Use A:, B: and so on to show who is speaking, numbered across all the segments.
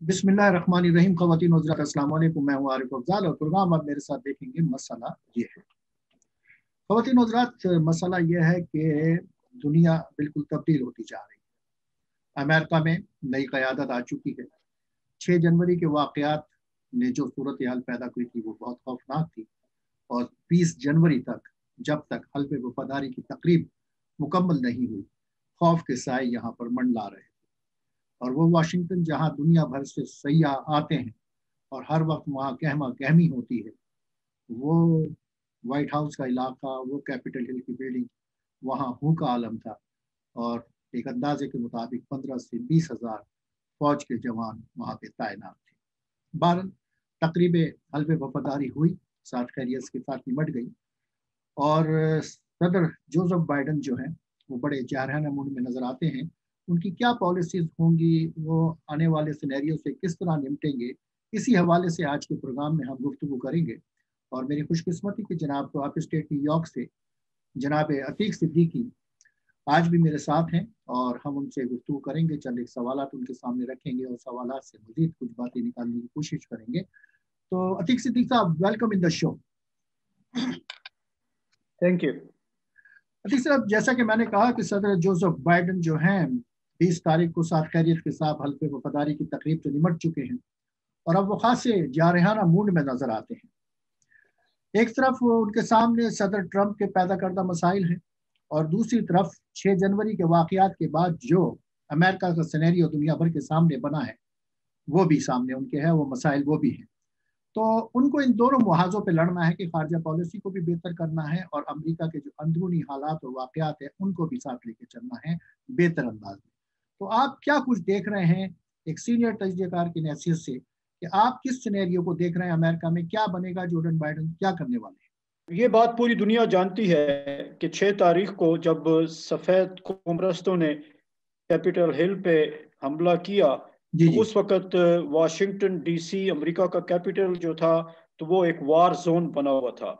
A: बिस्मिल्लाहिर्रहमानिर्रहीम। ख़वातीन व हज़रात, अस्सलाम वालेकुम। मैं हूँ आरिफ अफजाल और प्रोग्राम आप मेरे साथ देखेंगे। मसला ये है ख़वातीन व हज़रात, मसला ये है कि दुनिया बिल्कुल तब्दील होती जा रही है। अमेरिका में नई क़यादत आ चुकी है। 6 जनवरी के वाक़यात ने जो सूरत हाल पैदा की थी वो बहुत खौफनाक थी और 20 जनवरी तक, जब तक हल्फ़े वफ़ादारी की तकरीब मुकम्मल नहीं हुई, खौफ के साए यहाँ पर मंडला रहे। और वो वाशिंगटन, जहाँ दुनिया भर से सयाह आते हैं और हर वक्त वहाँ गहमा गहमी होती है, वो व्हाइट हाउस का इलाका, वो कैपिटल हिल की बिल्डिंग, वहाँ हूँ का आलम था। और एक अंदाजे के मुताबिक 15 से 20 हज़ार फौज के जवान वहाँ पे तैनात थे। बहरहाल तकरीब हल्फ़े वफादारी हुई, साथ खैरियत के साथ निमट गई और सदर जोसेफ बाइडेन जो हैं वो बड़े जारहाना मूड में नजर आते हैं। उनकी क्या पॉलिसीज होंगी, वो आने वाले सिनेरियो से किस तरह निपटेंगे, इसी हवाले से आज के प्रोग्राम में हम गुफ्तगू करेंगे। और मेरी खुशकिस्मती कि जनाब तो आप स्टेट न्यूयॉर्क से जनाब अतीक सिद्दीकी आज भी मेरे साथ हैं और हम उनसे गुफ्तगू करेंगे। चंद एक सवालात उनके सामने रखेंगे और सवालात से मजीद कुछ बातें निकालने की कोशिश करेंगे। तो अतीक सिद्दीकी साहब, welcome in the show.
B: Thank you.
A: Atiq साहब, जैसा कि मैंने कहा कि सदर जोसेफ बाइडेन जो हैं 20 तारीख को साथ खैरियत के साथ हल्फ़े वफादारी की तकरीब से निमट चुके हैं और अब वो खासे जारहाना मूड में नजर आते हैं। एक तरफ उनके सामने सदर ट्रंप के पैदा करदा मसाइल हैं और दूसरी तरफ 6 जनवरी के वाक़यात के बाद जो अमेरिका का सिनेरियो दुनिया भर के सामने बना है वो भी सामने उनके है, वो मसाइल वो भी हैं। तो उनको इन दोनों मुहाजों पे लड़ना है कि खारजा पॉलिसी को भी बेहतर करना है और अमेरिका के जो अंदरूनी हालात और वाक़यात है उनको भी साथ लेके चलना है बेहतर अंदाज में। तो आप क्या कुछ देख रहे हैं एक सीनियर तजज़ियाकार की हैसियत से कि आप किस सिनेरियो को देख रहे हैं, अमेरिका में क्या बनेगा, जो बाइडेन क्या करने वाले हैं?
B: ये बात पूरी दुनिया जानती है कि 6 तारीख को जब सफ़ेद कौमरस्तों ने कैपिटल हिल पे हमला किया
A: जी
B: तो
A: जी।
B: उस वक़्त वाशिंगटन डीसी अमेरिका का कैपिटल जो था तो वो एक वार जोन बना हुआ था।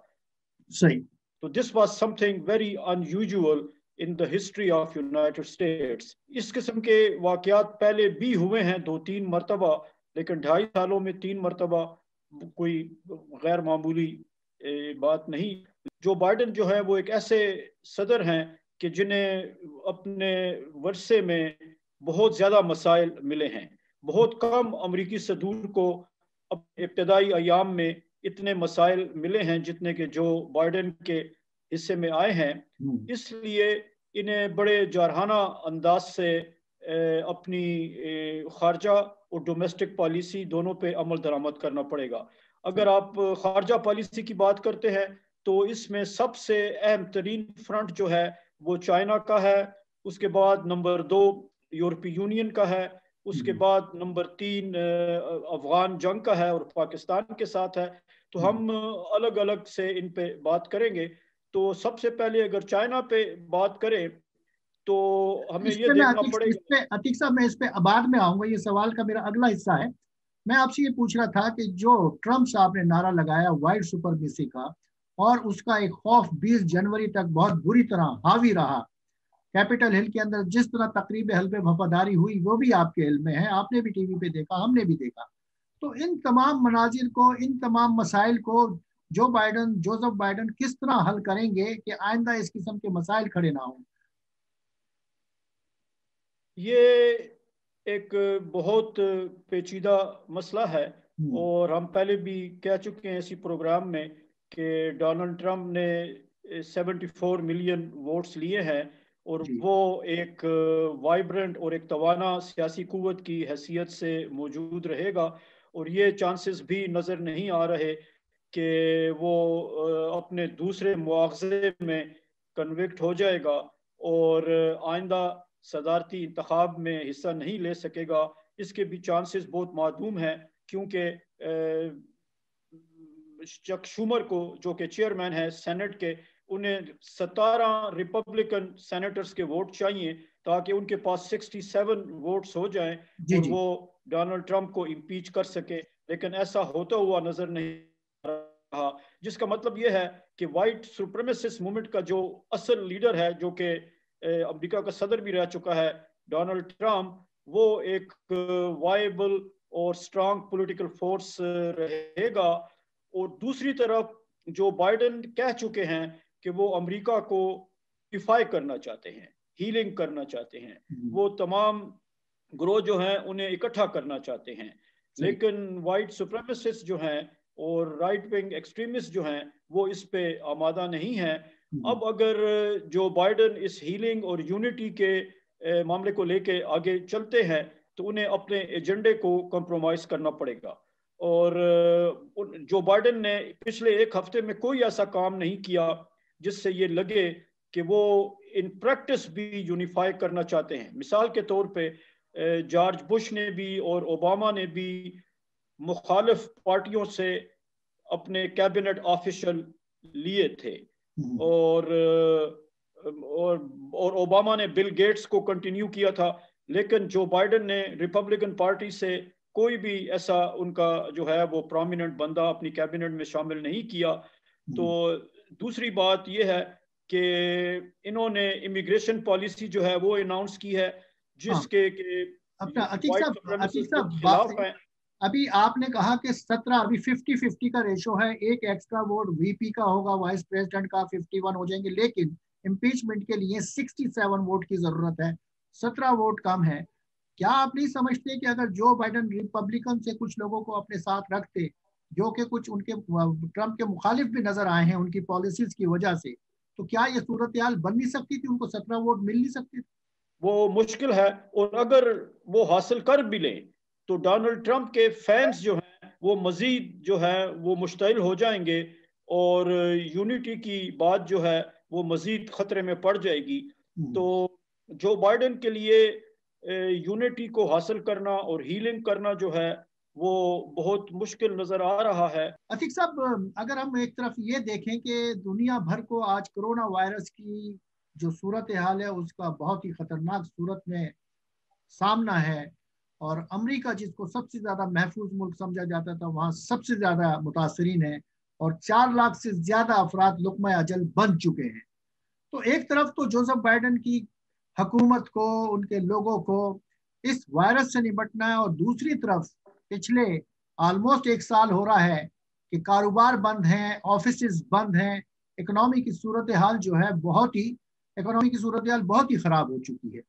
A: सही।
B: तो this was something very unusual in the history of United states. इस किस्म के वाक़यात पहले भी हुए हैं 2-3 मरतबा, लेकिन 2.5 सालों में 3 मरतबा कोई गैर मामूली बात नहीं। जो बाइडेन जो है वो एक ऐसे सदर हैं कि जिन्हें अपने वर्षे में बहुत ज़्यादा मसाइल मिले हैं। बहुत कम अमरीकी सदूर को अब इब्तदाई अयाम में इतने मसाइल मिले हैं जितने के जो बाइडेन के हिस्से में आए हैं। इसलिए इन्हें बड़े जारहाना अंदाज से अपनी खारजा और डोमेस्टिक पॉलिसी दोनों पे अमल दरामद करना पड़ेगा। अगर आप खारजा पॉलिसी की बात करते हैं तो इसमें सबसे अहम तरीन फ्रंट जो है वो चाइना का है, उसके बाद नंबर 2 यूरोपीय यूनियन का है, उसके बाद नंबर 3 अफगान जंग का है और पाकिस्तान के साथ है। तो हम अलग अलग से इन पे बात करेंगे। तो सबसे पहले अगर चाइना पे बात करें तो हमें
A: इस
B: ये
A: पे मैं
B: देखना पड़ेगा।
A: अतीक साहब, मैं इस पे बाद में आऊंगा, ये सवाल का मेरा अगला हिस्सा है। मैं आपसे ये पूछ रहा था कि जो ट्रम्प साहब ने नारा लगाया व्हाइट सुपरमेसी का और उसका एक खौफ 20 जनवरी तक बहुत बुरी तरह हावी रहा कैपिटल हिल के अंदर, जिस तरह तकरीब हल्फ़े वफादारी हुई वो भी आपके इल्म में है, आपने भी टीवी पे देखा, हमने भी देखा। तो इन तमाम मनाजिर को, इन तमाम मसाइल को जोसेफ बाइडेन किस तरह हल करेंगे कि आइंदा इस किस्म के मसाइल खड़े ना हों?
B: ये एक बहुत पेचीदा मसला है और हम पहले भी कह चुके हैं इसी प्रोग्राम में कि डोनाल्ड ट्रंप ने 74 मिलियन वोट्स लिए हैं और वो एक वाइब्रेंट और एक तवाना सियासी कुव्वत की हैसियत से मौजूद रहेगा। और ये चांसेस भी नज़र नहीं आ रहे कि वो अपने दूसरे मुआवजे में कन्विक्ट हो जाएगा और आइंदा सदारती इंतखाब में हिस्सा नहीं ले सकेगा। इसके भी चांसेस बहुत मादूम हैं क्योंकि चक शूमर को, जो कि चेयरमैन है सेनेट के, उन्हें 17 रिपब्लिकन सेनेटर्स के वोट चाहिए ताकि उनके पास 67 वोट्स हो जाएं और वो डोनाल्ड ट्रंप को इम्पीच कर सके। लेकिन ऐसा होता हुआ नजर नहीं रहा, जिसका मतलब यह है कि वाइट सुप्रीमेसिस्ट मूवमेंट का जो असल लीडर है, जो कि अमेरिका का सदर भी रह चुका है, डोनाल्ड ट्रंप, वो एक वायबल और स्ट्रांग पॉलिटिकल फोर्स रहेगा। और दूसरी तरफ जो बाइडेन कह चुके हैं कि वो अमेरिका को यूनिफाई करना चाहते हैं, हीलिंग करना चाहते हैं, वो तमाम ग्रोह जो हैं उन्हें इकट्ठा करना चाहते हैं। लेकिन वाइट सुप्रीमेसिस्ट जो हैं और राइट विंग एक्सट्रीमिस्ट जो हैं वो इस पे आमादा नहीं है। अब अगर जो बाइडेन इस हीलिंग और यूनिटी के मामले को लेके आगे चलते हैं तो उन्हें अपने एजेंडे को कॉम्प्रोमाइज करना पड़ेगा। और जो बाइडेन ने पिछले एक हफ्ते में कोई ऐसा काम नहीं किया जिससे ये लगे कि वो इन प्रैक्टिस भी यूनिफाई करना चाहते हैं। मिसाल के तौर पे जॉर्ज बुश ने भी और ओबामा ने भी मुखालिफ पार्टियों से अपने कैबिनेट ऑफिशियल लिए थे। और ओबामा ने बिल गेट्स को कंटिन्यू किया था। लेकिन जो बाइडेन ने रिपब्लिकन पार्टी से कोई भी ऐसा उनका जो है वो प्रोमिनेंट बंदा अपनी कैबिनेट में शामिल नहीं किया। तो दूसरी बात यह है कि इन्होंने इमिग्रेशन पॉलिसी जो है वो अनाउंस की है जिसके खिलाफ है।
A: अभी आपने कहा कि 17, अभी 50-50 का रेशो है, एक एक्स्ट्रा वोट वीपी का होगा, वाइस प्रेसिडेंट का 51 हो जाएंगे, लेकिन इम्पीचमेंट के लिए 67 वोट की जरूरत है, 17 वोट कम है। क्या आप नहीं समझते कि अगर जो बाइडेन रिपब्लिकन से कुछ लोगों को अपने साथ रखते जो कि कुछ उनके ट्रम्प के मुखालिफ भी नजर आए हैं उनकी पॉलिसीज की वजह से, तो क्या ये सूरत हाल बन नहीं सकती थी, उनको 17 वोट मिल नहीं सकते थे?
B: वो मुश्किल है। और अगर वो हासिल कर भी लें तो डोनाल्ड ट्रंप के फैंस जो हैं वो मजीद जो है वो मुश्तिल हो जाएंगे और यूनिटी की बात जो है वो मजीद खतरे में पड़ जाएगी। तो जो बाइडेन के लिए यूनिटी को हासिल करना और हीलिंग करना जो है वो बहुत मुश्किल नजर आ रहा है।
A: अतीक साहब, अगर हम एक तरफ ये देखें कि दुनिया भर को आज कोरोना वायरस की जो सूरत हाल है उसका बहुत ही खतरनाक सूरत में सामना है, और अमेरिका जिसको सबसे ज्यादा महफूज मुल्क समझा जाता था वहां सबसे ज्यादा मुतासरीन है और 4 लाख से ज्यादा अफराद लुक़्मा अजल बन चुके हैं। तो एक तरफ तो जोसेफ बाइडेन की हुकूमत को, उनके लोगों को इस वायरस से निपटना है, और दूसरी तरफ पिछले ऑलमोस्ट 1 साल हो रहा है कि कारोबार बंद हैं, ऑफिस बंद हैं, इकोनॉमी की सूरत हाल जो है इकोनॉमी की सूरत हाल बहुत ही खराब हो चुकी है।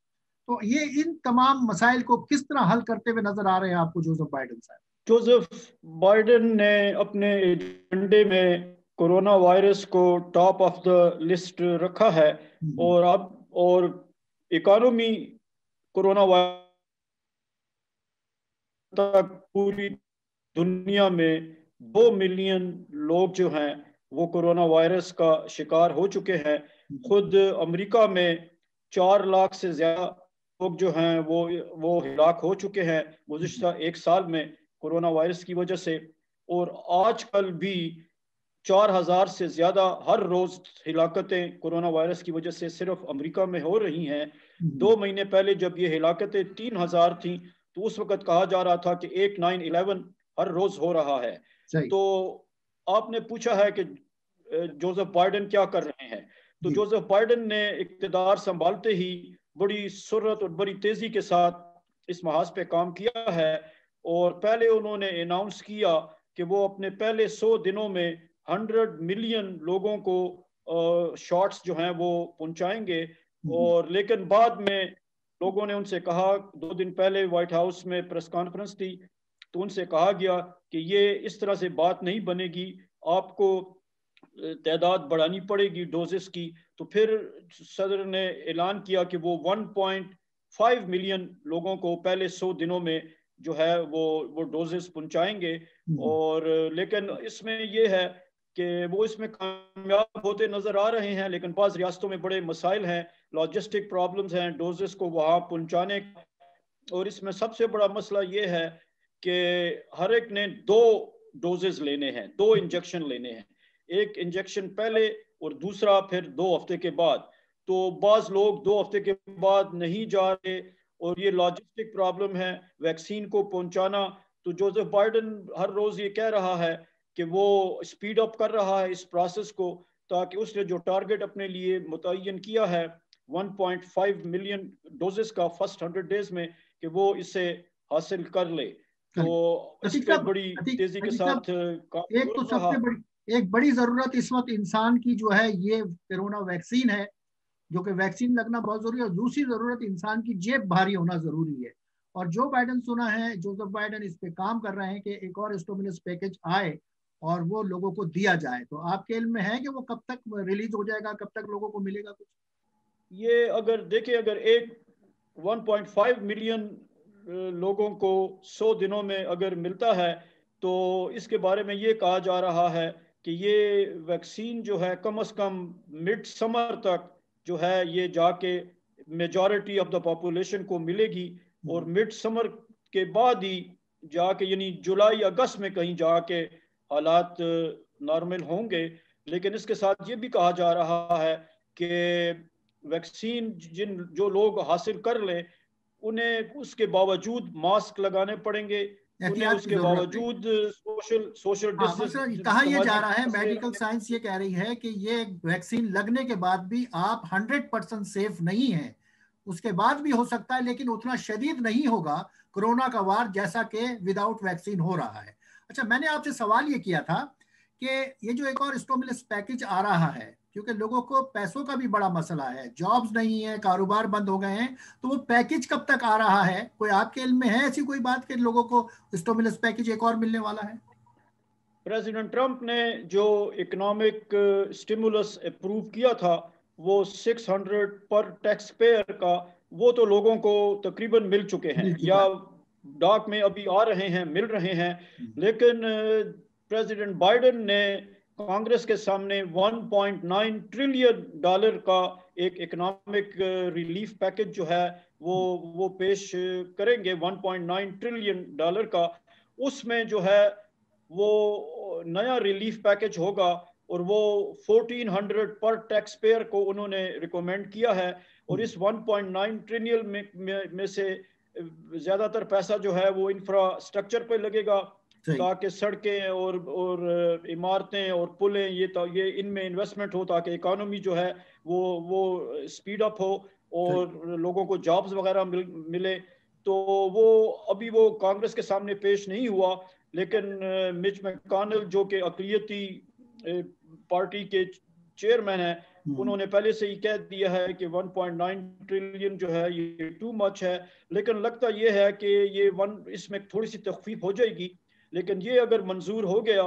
A: तो ये इन तमाम मसाइल को किस तरह हल करते हुए नजर आ रहे हैं आपको जोसेफ बाइडेन साहब?
B: जोसेफ बाइडेन ने अपने एजेंडे में कोरोना वायरस को टॉप ऑफ द लिस्ट रखा है। और इकोनॉमी कोरोना वायरस तक पूरी दुनिया में 2 मिलियन लोग जो हैं वो कोरोना वायरस का शिकार हो चुके हैं। खुद अमेरिका में 4 लाख से ज्यादा लोग जो हैं वो हिलाक हो चुके हैं गुज़िश्ता 1 साल में कोरोना वायरस की वजह से। और आजकल भी 4000 से ज्यादा हर रोज हिलाकतें कोरोना वायरस की वजह से सिर्फ अमेरिका में हो रही हैं। 2 महीने पहले जब ये हिलाकतें 3000 थी तो उस वक्त कहा जा रहा था कि एक 9/11 हर रोज हो रहा है। तो आपने पूछा है कि जोसेफ बाइडेन क्या कर रहे हैं, तो जोसेफ बाइडेन ने इक़्तिदार संभालते ही बड़ी सुरत और बड़ी तेजी के साथ इस महाज पे काम किया है। और पहले उन्होंने अनाउंस किया कि वो अपने पहले 100 दिनों में 100 मिलियन लोगों को शॉट्स जो हैं वो पहुंचाएंगे। और लेकिन बाद में लोगों ने उनसे कहा, 2 दिन पहले व्हाइट हाउस में प्रेस कॉन्फ्रेंस थी तो उनसे कहा गया कि ये इस तरह से बात नहीं बनेगी, आपको तादाद बढ़ानी पड़ेगी डोजेस की। तो फिर सदर ने ऐलान किया कि वो 1.5 मिलियन लोगों को पहले 100 दिनों में जो है वो डोजेस पहुंचाएंगे। और लेकिन इसमें ये है कि वो इसमें कामयाब होते नजर आ रहे हैं, लेकिन बाज़ रियासतों में बड़े मसाइल हैं, लॉजिस्टिक प्रॉब्लम्स हैं डोजेस को वहाँ पहुंचाने। और इसमें सबसे बड़ा मसला ये है कि हर एक ने 2 डोजेस लेने हैं, 2 इंजेक्शन लेने हैं, एक इंजेक्शन पहले और दूसरा फिर 2 हफ्ते के बाद। तो बाज़ लोग 2 हफ्ते के बाद नहीं जा रहे और ये लॉजिस्टिक प्रॉब्लम है वैक्सीन को पहुंचाना। तो जोसेफ बाइडेन हर रोज ये कह रहा है कि वो स्पीड अप कर रहा है इस प्रोसेस को, ताकि उसने जो टारगेट अपने लिए मुतय्यन किया है 1.5 मिलियन डोजेस का फर्स्ट 100 डेज में, कि वो इसे हासिल कर ले। तो इस पे बड़ी तेजी के साथ काम
A: एक तो
B: हो रहा।
A: सबसे बड़ी एक बड़ी जरूरत इस वक्त इंसान की जो है ये कोरोना वैक्सीन है, जो कि वैक्सीन लगना बहुत जरूरी है। और दूसरी जरूरत इंसान की जेब भारी होना जरूरी है। और जो बाइडन सुना है, जोसेफ बाइडन इस पे काम कर रहे हैं कि एक और स्टिमुलस पैकेज आए और वो लोगों को दिया जाए। तो आपके इल्म में है कि वो कब तक रिलीज हो जाएगा, कब तक लोगों को मिलेगा कुछ?
B: ये अगर देखिए, अगर एक 1.5 मिलियन लोगों को 100 दिनों में अगर मिलता है, तो इसके बारे में ये कहा जा रहा है कि ये वैक्सीन जो है कम से कम मिड समर तक जो है ये जाके मेजॉरिटी ऑफ द पॉपुलेशन को मिलेगी। और मिड समर के बाद ही जाके यानी जुलाई अगस्त में कहीं जाके हालात नॉर्मल होंगे। लेकिन इसके साथ ये भी कहा जा रहा है कि वैक्सीन जो लोग हासिल कर लें, उन्हें उसके बावजूद मास्क लगाने पड़ेंगे, उन्हें
A: एहतियात की
B: उसके
A: जरूरत है।
B: बावजूद सोशल सोशल
A: हाँ, मतलब कहा यह जा
B: सामाजिक
A: रहा है,
B: फासले
A: मेडिकल
B: रखने।
A: साइंस ये कह रही है कि ये वैक्सीन लगने के बाद भी आप 100% सेफ नहीं है। उसके बाद भी हो सकता है, लेकिन उतना शदीद नहीं होगा कोरोना का वार जैसा कि विदाउट वैक्सीन हो रहा है। अच्छा, मैंने आपसे सवाल ये किया था कि ये जो एक और स्टिमुलस पैकेज आ रहा है, क्योंकि लोगों को पैसों का भी बड़ा मसला है, जॉब्स नहीं है, कारोबार बंद हो गए हैं, तो वो पैकेज कब तक आ रहा है? कोई आपके इल्म में है ऐसी कोई बात कि लोगों को स्टिमुलस पैकेज एक और मिलने वाला है?
B: प्रेसिडेंट ट्रंप ने जो इकोनॉमिक स्टिमुलस अप्रूव किया था, वो 600 पर टैक्स पेयर का, वो तो लोगों को तकरीबन मिल चुके हैं
A: मिल चुका
B: या
A: है।
B: डाक में अभी आ रहे हैं, मिल रहे हैं।
A: हम्म।
B: लेकिन प्रेसिडेंट बाइडेन ने कांग्रेस के सामने 1.9 ट्रिलियन डॉलर का एक इकोनॉमिक रिलीफ पैकेज जो है वो पेश करेंगे, 1.9 ट्रिलियन डॉलर का। उसमें जो है वो नया रिलीफ पैकेज होगा और वो 1400 पर टैक्स पेयर को उन्होंने रिकमेंड किया है। और इस 1.9 ट्रिलियन में से ज़्यादातर पैसा जो है वो इंफ्रास्ट्रक्चर पे लगेगा,
A: सही।
B: ताकि सड़कें और इमारतें और पुलें ये इनमें इन्वेस्टमेंट हो, ताकि इकोनॉमी जो है वो स्पीड अप हो
A: सही।
B: और लोगों को जॉब्स वगैरह मिले। तो वो अभी वो कांग्रेस के सामने पेश नहीं हुआ। लेकिन मिच मैकॉनेल जो कि अक़लियती पार्टी के चेयरमैन हैं, उन्होंने पहले से ही कह दिया है कि 1.9 ट्रिलियन जो है ये टू मच है। लेकिन लगता ये है कि इसमें थोड़ी सी तखफीफ हो जाएगी। लेकिन ये अगर मंजूर हो गया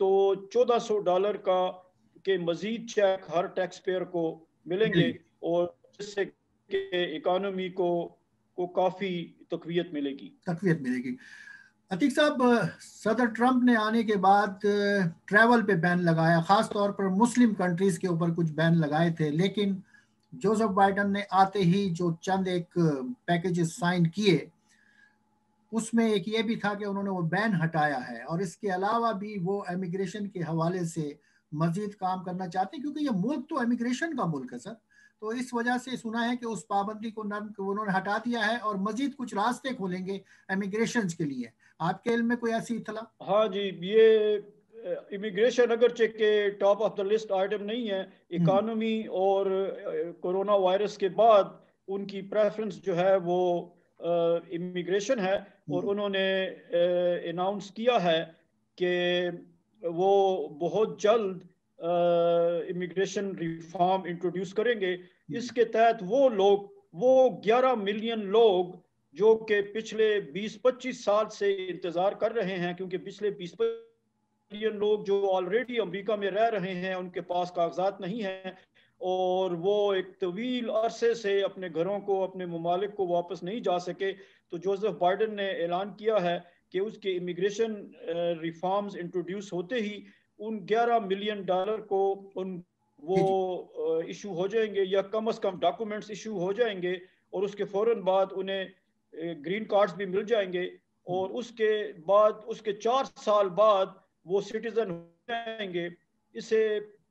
B: तो $1400 का के मजीद चेक हर टैक्स पेयर को मिलेंगे,
A: मिलेंगे।
B: और जिससे कि इकोनॉमी को काफ़ी तकवीयत मिलेगी।
A: तकवीत मिलेगी। अतीक साहब, सदर ट्रंप ने आने के बाद ट्रैवल पे बैन लगाया, खास तौर पर मुस्लिम कंट्रीज के ऊपर कुछ बैन लगाए थे। लेकिन जोसेफ बाइडन ने आते ही जो चंद एक पैकेजेस साइन किए, उसमें एक ये भी था कि उन्होंने वो बैन हटाया है। और इसके अलावा भी वो इमिग्रेशन के हवाले से मजीद काम करना चाहते हैं, क्योंकि ये मुल्क तो इमिग्रेशन का मुल्क है सर। तो इस वजह से सुना है कि उस पाबंदी को नर्म उन्होंने हटा दिया है और मजीद कुछ रास्ते खोलेंगे इमिग्रेशन के लिए। आपके इल्म में कोई ऐसी इतला?
B: हाँ जी, ये इमिग्रेशन अगरचे के top of the list item नहीं है।
A: हम्म।
B: इकोनॉमी और कोरोना वायरस के बाद उनकी प्रेफरेंस जो है वो इमिग्रेशन है। और
A: हम्म।
B: उन्होंने अनाउंस किया है कि वो बहुत जल्द इमिग्रेशन रिफॉर्म इंट्रोड्यूस करेंगे।
A: हम्म।
B: इसके तहत वो 11 मिलियन लोग जो कि पिछले 20-25 साल से इंतजार कर रहे हैं, क्योंकि पिछले 20 मिलियन लोग जो ऑलरेडी अमेरिका में रह रहे हैं उनके पास कागजात नहीं हैं, और वो एक तवील अरसे से अपने घरों को, अपने ममालिक को वापस नहीं जा सके। तो जोसेफ बाइडन ने ऐलान किया है कि उसके इमिग्रेशन रिफॉर्म्स इंट्रोड्यूस होते ही उन 11 मिलियन डॉलर को
A: जी जी।
B: वो इशू हो जाएंगे, या कम से कम डॉक्यूमेंट्स इशू हो जाएंगे। और उसके फौरन बाद उन्हें ग्रीन कार्ड्स भी मिल जाएंगे।
A: हम्म।
B: और उसके बाद उसके 4 साल बाद वो सिटीजन हो जाएंगे। इसे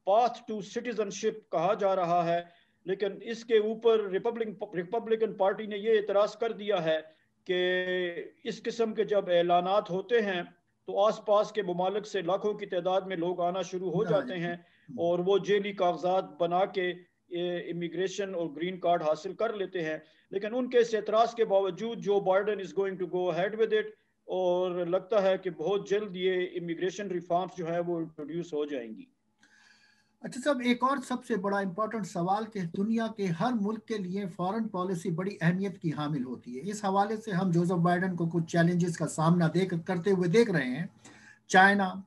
B: पाथ टू सिटीजनशिप कहा जा रहा है। लेकिन इसके ऊपर रिपब्लिकन पार्टी ने ये एतराज़ कर दिया है कि इस किस्म के जब ऐलानात होते हैं तो आसपास के ममालिक से लाखों की तादाद में लोग आना शुरू हो
A: आ
B: जाते
A: जाते
B: हैं,
A: हैं। हम्म।
B: और वो जेली कागजात बना के इमिग्रेशन और ग्रीन कार्ड हासिल कर लेते हैं। लेकिन उनके इस एतराज़ के बावजूद जो Biden is going to go ahead with it, और लगता है कि बहुत जल्द ये इमिग्रेशन रिफॉर्म्स जो है वो इंट्रोड्यूस हो जाएंगी।
A: अच्छा साहब, एक और सबसे बड़ा इंपॉर्टेंट सवाल कि दुनिया के हर मुल्क के लिए फॉरेन पॉलिसी बड़ी अहमियत की हामिल होती है। इस हवाले से हम जोसेफ बाइडेन को कुछ चैलेंजेस का सामना करते हुए देख रहे हैं। चाइना,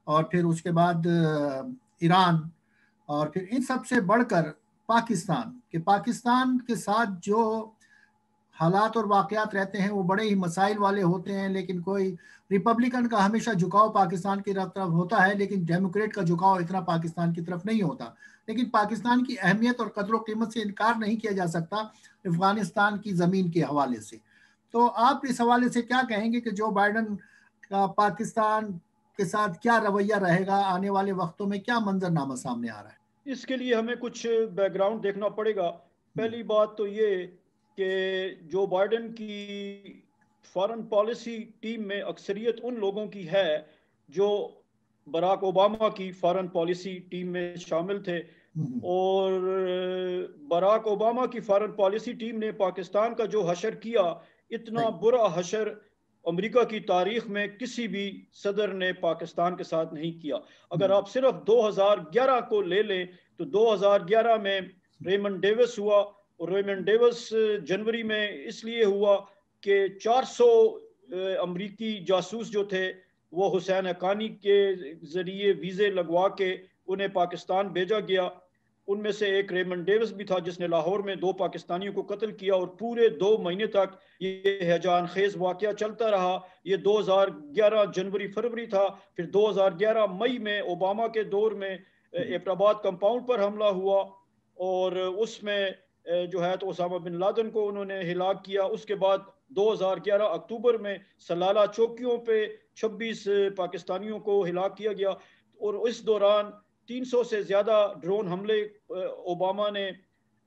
A: और फिर उसके बाद ईरान, और फिर इन सब से बढ़कर पाकिस्तान के साथ जो हालात और वाकयात रहते हैं वो बड़े ही मसाइल वाले होते हैं। लेकिन कोई रिपब्लिकन का हमेशा झुकाव पाकिस्तान की तरफ होता है, लेकिन डेमोक्रेट का झुकाव इतना पाकिस्तान की तरफ नहीं होता। लेकिन पाकिस्तान की अहमियत और कदर कीमत से इनकार नहीं किया जा सकता अफगानिस्तान की ज़मीन के हवाले से। तो आप इस हवाले से क्या कहेंगे कि जो बाइडन का पाकिस्तान के साथ क्या रवैया रहेगा, आने वाले वक्तों में क्या मंजरनामा सामने आ रहा है?
B: इसके लिए हमें कुछ बैकग्राउंड देखना पड़ेगा। पहली बात तो ये कि जो बाइडेन की फॉरेन पॉलिसी टीम में अक्सरियत उन लोगों की है जो बराक ओबामा की फॉरेन पॉलिसी टीम में शामिल थे। और बराक ओबामा की फॉरेन पॉलिसी टीम ने पाकिस्तान का जो हशर किया, इतना बुरा हशर अमेरिका की तारीख में किसी भी सदर ने पाकिस्तान के साथ नहीं किया। अगर आप सिर्फ 2011 को ले लें तो 2011 में रेमंड डेविस हुआ, और रेमंड डेविस जनवरी में इसलिए हुआ कि 400 अमरीकी जासूस जो थे वो हुसैन हक्कानी के जरिए वीज़े लगवा के उन्हें पाकिस्तान भेजा गया। उनमें से एक रेमंड डेविस भी था जिसने लाहौर में 2 पाकिस्तानियों को कत्ल किया, और पूरे 2 महीने तक ये हैजान खेज वाकया चलता रहा। ये 2011 जनवरी फरवरी था। फिर 2011 मई में ओबामा के दौर में एबटाबाद कंपाउंड पर हमला हुआ, और उसमें जो है तो ओसामा बिन लादेन को उन्होंने हिलाक किया। उसके बाद 2011 अक्टूबर में सलाला चौकियों पे 26 पाकिस्तानियों को हिलाक किया गया। और इस दौरान 300 से ज़्यादा ड्रोन हमले ओबामा ने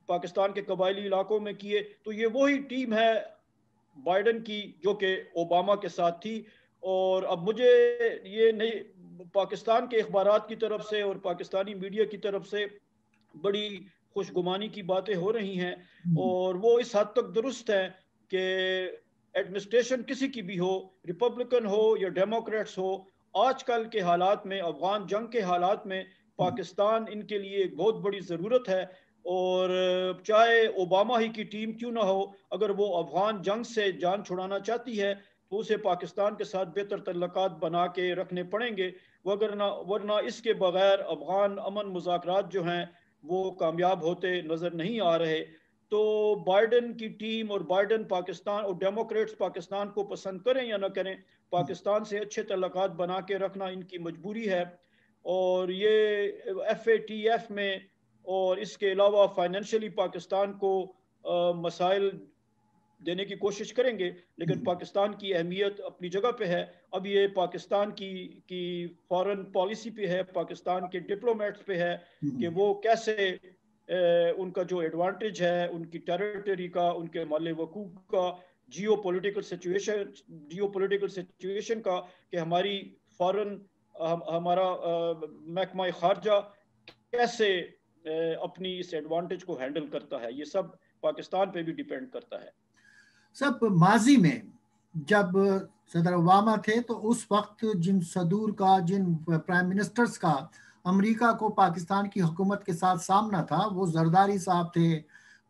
B: पाकिस्तान के कबायली इलाकों में किए। तो ये वही टीम है बाइडेन की जो कि ओबामा के साथ थी। और अब मुझे ये नहीं, पाकिस्तान के अखबारात की तरफ से और पाकिस्तानी मीडिया की तरफ से बड़ी खुशगुमानी की बातें हो रही हैं, और वो इस हद तक दुरुस्त है कि एडमिनिस्ट्रेशन किसी की भी हो, रिपब्लिकन हो या डेमोक्रेट्स हो, आजकल के हालात में, अफगान जंग के हालात में पाकिस्तान इनके लिए एक बहुत बड़ी ज़रूरत है। और चाहे ओबामा ही की टीम क्यों ना हो, अगर वो अफगान जंग से जान छुड़ाना चाहती है तो उसे पाकिस्तान के साथ बेहतर तल्लुकात बना के रखने पड़ेंगे। वरना इसके बगैर अफगान अमन मुज़ाकरात जो हैं वो कामयाब होते नज़र नहीं आ रहे। तो बाइडेन की टीम और बाइडेन पाकिस्तान और डेमोक्रेट्स पाकिस्तान को पसंद करें या ना करें, पाकिस्तान से अच्छे तल्लुकात बना के रखना इनकी मजबूरी है। और ये FATF में और इसके अलावा फाइनेंशियली पाकिस्तान को मसाइल देने की कोशिश करेंगे, लेकिन पाकिस्तान की अहमियत अपनी जगह पे है। अब ये पाकिस्तान की फॉरेन पॉलिसी पे है, पाकिस्तान के डिप्लोमेट्स पे है कि वो कैसे उनका जो एडवांटेज है उनकी टेरिटरी का, उनके माले वकूफ का, जियो पॉलिटिकल सिचुएशन का, कि हमारी फॉरेन हमारा महकमा खारजा कैसे अपनी इस एडवांटेज को हैंडल करता है। ये सब पाकिस्तान पे भी डिपेंड करता है।
A: सब माजी में जब सदर ओबामा थे तो उस वक्त जिन प्राइम मिनिस्टर्स का अमेरिका को पाकिस्तान की हुकूमत के साथ सामना था, वो जरदारी साहब थे,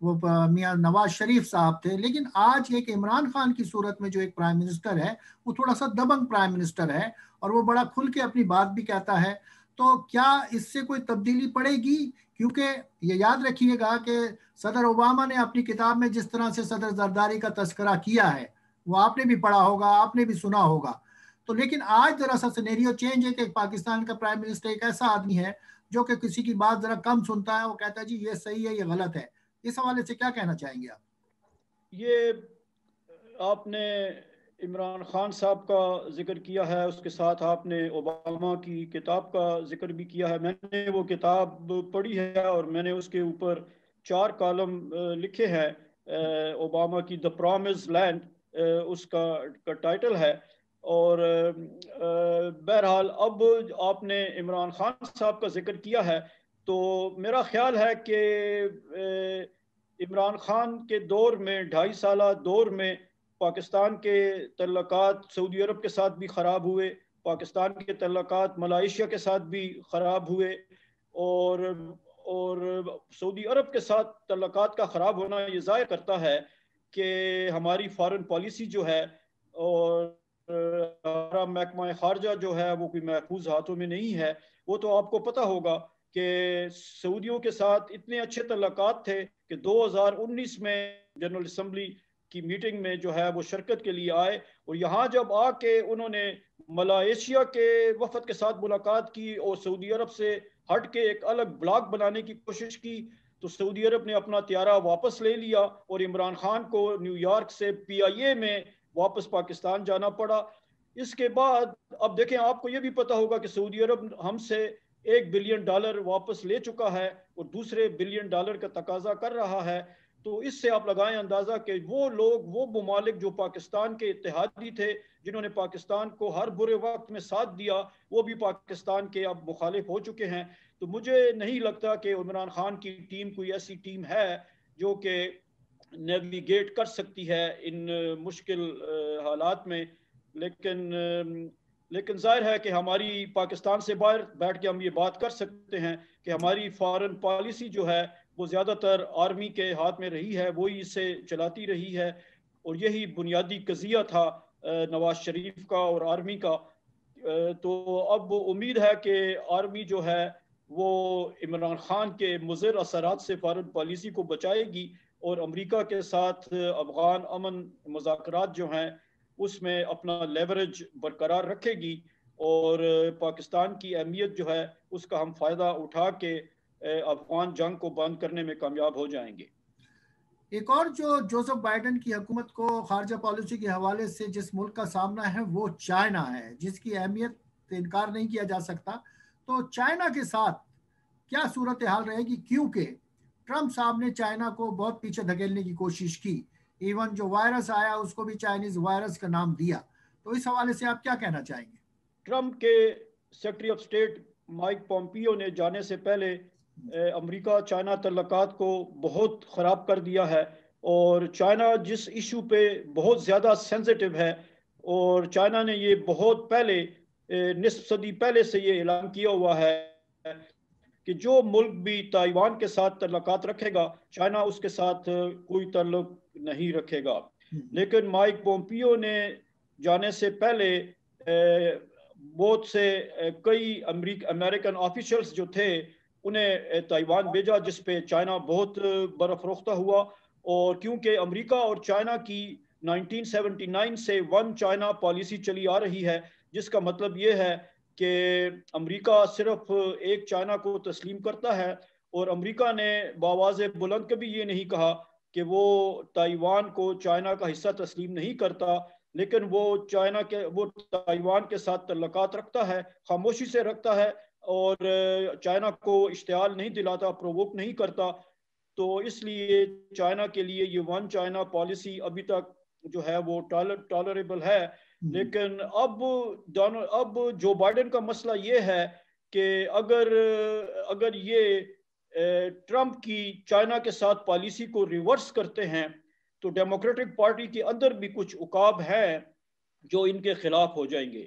A: वो मियां नवाज शरीफ साहब थे। लेकिन आज एक इमरान खान की सूरत में जो एक प्राइम मिनिस्टर है वो थोड़ा सा दबंग प्राइम मिनिस्टर है, और वो बड़ा खुल के अपनी बात भी कहता है। तो क्या इससे कोई तब्दीली पड़ेगी? क्योंकि ये याद रखिएगा कि सदर ओबामा ने अपनी किताब में जिस तरह से सदर जरदारी का तस्करा किया है वो आपने भी पढ़ा होगा, आपने भी सुना होगा। तो लेकिन आज जरा सा सिनेरियो चेंज है कि पाकिस्तान का प्राइम मिनिस्टर एक ऐसा आदमी है जो कि किसी की बात जरा कम सुनता है, वो कहता है जी ये सही है, ये गलत है। इस हवाले से क्या कहना चाहेंगे आप?
B: ये आपने इमरान खान साहब का जिक्र किया है, उसके साथ आपने ओबामा की किताब का जिक्र भी किया है। मैंने वो किताब पढ़ी है और मैंने उसके ऊपर 4 कॉलम लिखे हैं। ओबामा की द प्रॉमिस्ड लैंड उसका टाइटल है। और बहरहाल अब आपने इमरान खान साहब का जिक्र किया है, तो मेरा ख्याल है कि इमरान खान के दौर में, 2.5 साल दौर में पाकिस्तान के तल्लुकात सऊदी अरब के साथ भी ख़राब हुए, पाकिस्तान के तल्लुकात मलाइशिया के साथ भी ख़राब हुए, और सऊदी अरब के साथ तल्लुकात का ख़राब होना ये ज़ाहिर करता है कि हमारी फ़ॉरेन पॉलिसी जो है और हमारा महकमा खारजा जो है वो कोई महफूज हाथों में नहीं है। वो तो आपको पता होगा कि सऊदियों के साथ इतने अच्छे तल्लुकात थे कि 2019 में जनरल असम्बली की मीटिंग में जो है वो शिरकत के लिए आए, और यहाँ जब आके उन्होंने मलाइशिया के वफद के साथ मुलाकात की और सऊदी अरब से हट के एक अलग ब्लॉक बनाने की कोशिश की, तो सऊदी अरब ने अपना त्यारा वापस ले लिया और इमरान खान को न्यूयॉर्क से PIA में वापस पाकिस्तान जाना पड़ा। इसके बाद अब देखें, आपको यह भी पता होगा कि सऊदी अरब हमसे $1 बिलियन वापस ले चुका है और दूसरे $1 बिलियन का तकाजा कर रहा है। तो इससे आप लगाएं अंदाजा कि वो लोग, वो ममालिक जो पाकिस्तान के इत्तेहादी थे, जिन्होंने पाकिस्तान को हर बुरे वक्त में साथ दिया, वो भी पाकिस्तान के अब मुखालिफ हो चुके हैं। तो मुझे नहीं लगता कि इमरान खान की टीम कोई ऐसी टीम है जो कि नेविगेट कर सकती है इन मुश्किल हालात में। लेकिन जाहिर है कि हमारी पाकिस्तान से बाहर बैठ के हम ये बात कर सकते हैं कि हमारी फॉरेन पॉलिसी जो है वो ज़्यादातर आर्मी के हाथ में रही है, वही इसे चलाती रही है, और यही बुनियादी कज़िया था नवाज शरीफ का और आर्मी का। तो अब उम्मीद है कि आर्मी जो है वो इमरान खान के मुज़िर असरात से फॉरेन पॉलिसी को बचाएगी और अमेरिका के साथ अफगान अमन मुज़ाकरात जो हैं उसमें अपना लेवरेज बरकरार रखेगी, और पाकिस्तान की अहमियत जो है उसका हम फ़ायदा उठा के अफगान जंग को बंद करने में कामयाब हो जाएंगे।
A: एक और जो जोसेफ बाइडेन की हुकूमत को खारजा पॉलिसी के हवाले से जिस मुल्क का सामना है वो चाइना है, जिसकी अहमियत से इनकार नहीं किया जा सकता। तो चाइना के साथ क्या सूरत हाल रहेगी, क्योंकि ट्रंप साहब ने चाइना को बहुत पीछे धकेलने की कोशिश की, इवन जो वायरस आया उसको भी चाइनीज वायरस का नाम दिया। तो इस हवाले से आप क्या कहना चाहेंगे?
B: ट्रंप के secretary of state Mike Pompeo ने जाने से पहले अमेरिका चाइना तल्लुकात को बहुत ख़राब कर दिया है, और चाइना जिस इशू पे बहुत ज़्यादा सेंसिटिव है, और चाइना ने ये बहुत पहले निस्फ सदी पहले से ये ऐलान किया हुआ है कि जो मुल्क भी ताइवान के साथ तल्लुकात रखेगा चाइना उसके साथ कोई तल्लुक नहीं रखेगा। लेकिन माइक पोम्पियो ने जाने से पहले बहुत से कई अमेरिकन ऑफिशियल्स जो थे उन्हें ताइवान भेजा, जिस पे चाइना बहुत बरफरोख्ता हुआ। और क्योंकि अमेरिका और चाइना की 1979 से वन चाइना पॉलिसी चली आ रही है, जिसका मतलब ये है कि अमेरिका सिर्फ एक चाइना को तस्लीम करता है, और अमेरिका ने बावाज़े बुलंद कभी ये नहीं कहा कि वो ताइवान को चाइना का हिस्सा तस्लीम नहीं करता, लेकिन वो ताइवान के साथ तल्लुकात रखता है, खामोशी से रखता है, और चाइना को इश्तियाल नहीं दिलाता, प्रोवोक नहीं करता। तो इसलिए चाइना के लिए ये वन चाइना पॉलिसी अभी तक जो है वो टॉलरेबल है। लेकिन अब जो बाइडेन का मसला ये है कि अगर ये ट्रंप की चाइना के साथ पॉलिसी को रिवर्स करते हैं तो डेमोक्रेटिक पार्टी के अंदर भी कुछ उकाब हैं जो इनके खिलाफ हो जाएंगे।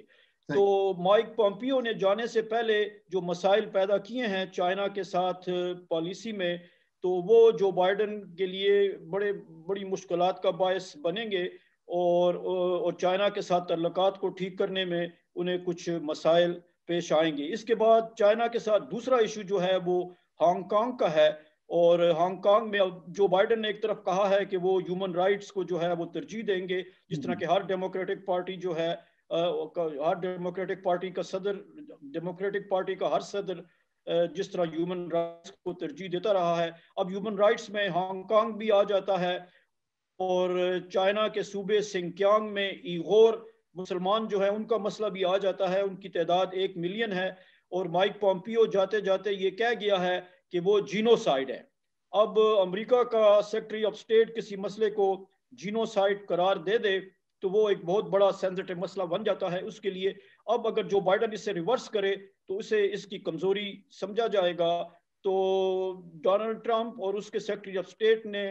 B: तो माइक पोम्पियो ने जाने से पहले जो मसाइल पैदा किए हैं चाइना के साथ पॉलिसी में, तो वो जो बाइडेन के लिए बड़ी मुश्किलात का बायस बनेंगे, और चाइना के साथ तल्लुकात को ठीक करने में उन्हें कुछ मसाइल पेश आएंगे। इसके बाद चाइना के साथ दूसरा इशू जो है वो हांगकांग का है, और हांगकांग में अब जो बाइडेन ने एक तरफ कहा है कि वो ह्यूमन राइट्स को जो है वो तरजीह देंगे, जिस तरह के हर डेमोक्रेटिक पार्टी जो है हर डेमोक्रेटिक पार्टी का हर सदर जिस तरह ह्यूमन राइट्स को तरजीह देता रहा है, अब ह्यूमन राइट्स में हांगकांग भी आ जाता है। और चाइना के सूबे सिंकियांग में ईगोर मुसलमान जो है उनका मसला भी आ जाता है, उनकी तादाद 1 मिलियन है, और माइक पोम्पियो जाते जाते ये कह गया है कि वो जीनोसाइड है। अब अमेरिका का सेक्रेटरी ऑफ स्टेट किसी मसले को जीनोसाइड करार दे दे तो वो एक बहुत बड़ा सेंसिटिव मसला बन जाता है उसके लिए। अब अगर जो बाइडेन इसे रिवर्स करे तो उसे इसकी कमजोरी समझा जाएगा। तो डोनाल्ड ट्रंप और उसके सेक्रेटरी ऑफ स्टेट ने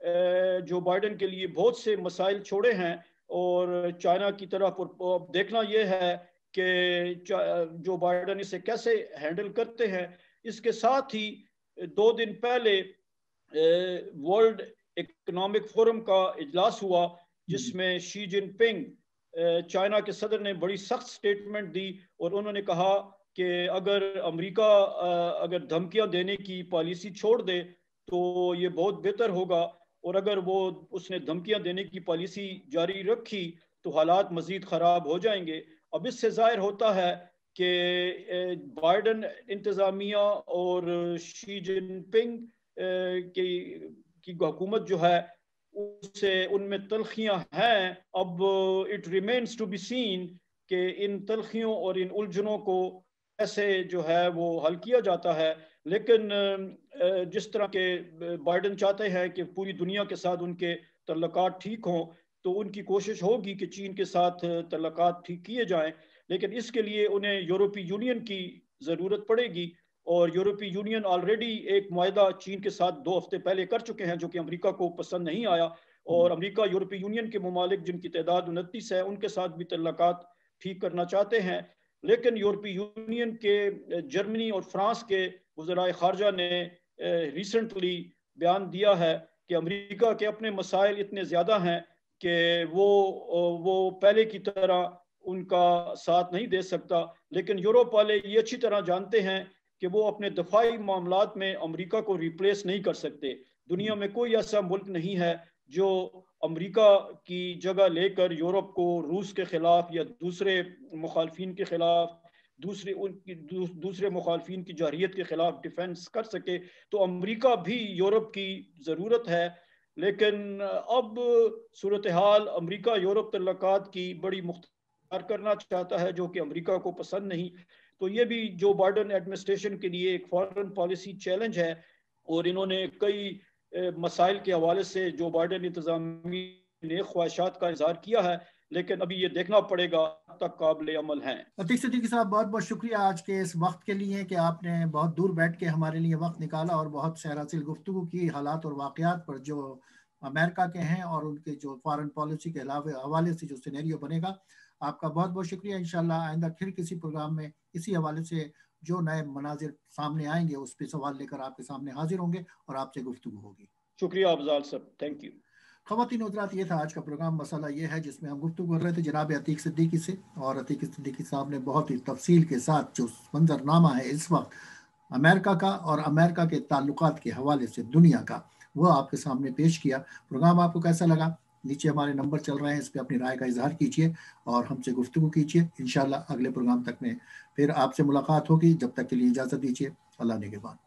B: जो बाइडन के लिए बहुत से मसाइल छोड़े हैं और चाइना की तरफ, और देखना यह है कि जो बाइडन इसे कैसे हैंडल करते हैं। इसके साथ ही 2 दिन पहले वर्ल्ड इकोनॉमिक फोरम का इजलास हुआ जिसमें शी जिनपिंग चाइना के सदर ने बड़ी सख्त स्टेटमेंट दी और उन्होंने कहा कि अगर अमेरिका अगर धमकियां देने की पॉलिसी छोड़ दे तो ये बहुत बेहतर होगा, और अगर वो उसने धमकियां देने की पॉलिसी जारी रखी तो हालात मजीद ख़राब हो जाएंगे। अब इससे जाहिर होता है कि बाइडन इंतज़ामिया और शी जिनपिंग की हुकूमत जो है उससे उनमें तलखियां हैं। अब it remains to be seen कि इन तलखियों और इन उलझनों को कैसे जो है वो हल किया जाता है। लेकिन जिस तरह के बाइडन चाहते हैं कि पूरी दुनिया के साथ उनके तल्लुकात ठीक हों, तो उनकी कोशिश होगी कि चीन के साथ तल्लुकात ठीक किए जाएं, लेकिन इसके लिए उन्हें यूरोपीय यूनियन की ज़रूरत पड़ेगी। और यूरोपीय यूनियन ऑलरेडी एक मुआहदा चीन के साथ 2 हफ्ते पहले कर चुके हैं जो कि अमेरिका को पसंद नहीं आया, और अमेरिका यूरोपीय यूनियन के ममालिक जिनकी तादाद 29 है उनके साथ भी तल्लुकात ठीक करना चाहते हैं। लेकिन यूरोपीय यूनियन के जर्मनी और फ्रांस के वज़राए ख़ारजा ने रिसेंटली बयान दिया है कि अमेरिका के अपने मसाइल इतने ज़्यादा हैं कि वो पहले की तरह उनका साथ नहीं दे सकता। लेकिन यूरोप वाले ये अच्छी तरह जानते हैं कि वो अपने दफाई मामलात में अमेरिका को रिप्लेस नहीं कर सकते। दुनिया में कोई ऐसा मुल्क नहीं है जो अमेरिका की जगह लेकर यूरोप को रूस के खिलाफ या दूसरे मुखालफिन के खिलाफ, दूसरे मुखालफिन की जारहियत के खिलाफ डिफेंस कर सके। तो अमेरिका भी यूरोप की ज़रूरत है। लेकिन अब सूरत हाल अमेरिका यूरोप तल्लुकात की बड़ी मुख्तार करना चाहता है जो कि अमेरिका को पसंद नहीं। तो ये भी जो बाइडन एडमिनिस्ट्रेशन के लिए एक फॉरेन पॉलिसी चैलेंज है, और इन्होंने कई मसाइल के हवाले से जो बाइडन इंतज़ामिया ने ख्वाहिशात का इजहार किया है, लेकिन अभी ये देखना पड़ेगा तक काबिल अमल हैं।
A: अतीक सिद्दीकी साहब, बहुत बहुत शुक्रिया आज के इस वक्त के लिए कि आपने बहुत दूर बैठ के हमारे लिए वक्त निकाला और बहुत सहरासिल गुफ्तगू की हालात और वाक़यात पर जो अमेरिका के हैं और उनके जो फॉरेन पॉलिसी के हवाले से जो सिनेरियो बनेगा। आपका बहुत बहुत शुक्रिया। इंशाल्लाह आइंदा फिर किसी प्रोग्राम में इसी हवाले से जो नए मनाजिर सामने आएंगे उस पर सवाल लेकर आपके सामने हाजिर होंगे और आपसे गुफ्तगू होगी।
B: शुक्रिया अफजाल साहब, थैंक यू।
A: ख़वातीन हज़रात, ये था आज का प्रोग्राम मसला ये है, जिसमें हम गुफ्तगू कर रहे थे जनाब अतीक सिद्दीकी से, और अतीक सिद्दीकी साहब ने बहुत ही तफसील के साथ जो मंजरनामा है इस वक्त अमेरिका का और अमेरिका के ताल्लुकात के हवाले से दुनिया का, वो आपके सामने पेश किया। प्रोग्राम आपको कैसा लगा? नीचे हमारे नंबर चल रहे हैं, इस पर अपनी राय का इजहार कीजिए और हमसे गुफ्तगू कीजिए। इंशाल्लाह अगले प्रोग्राम तक में फिर आपसे मुलाकात होगी। जब तक के लिए इजाज़त दीजिए। अल्लाह निगहबान।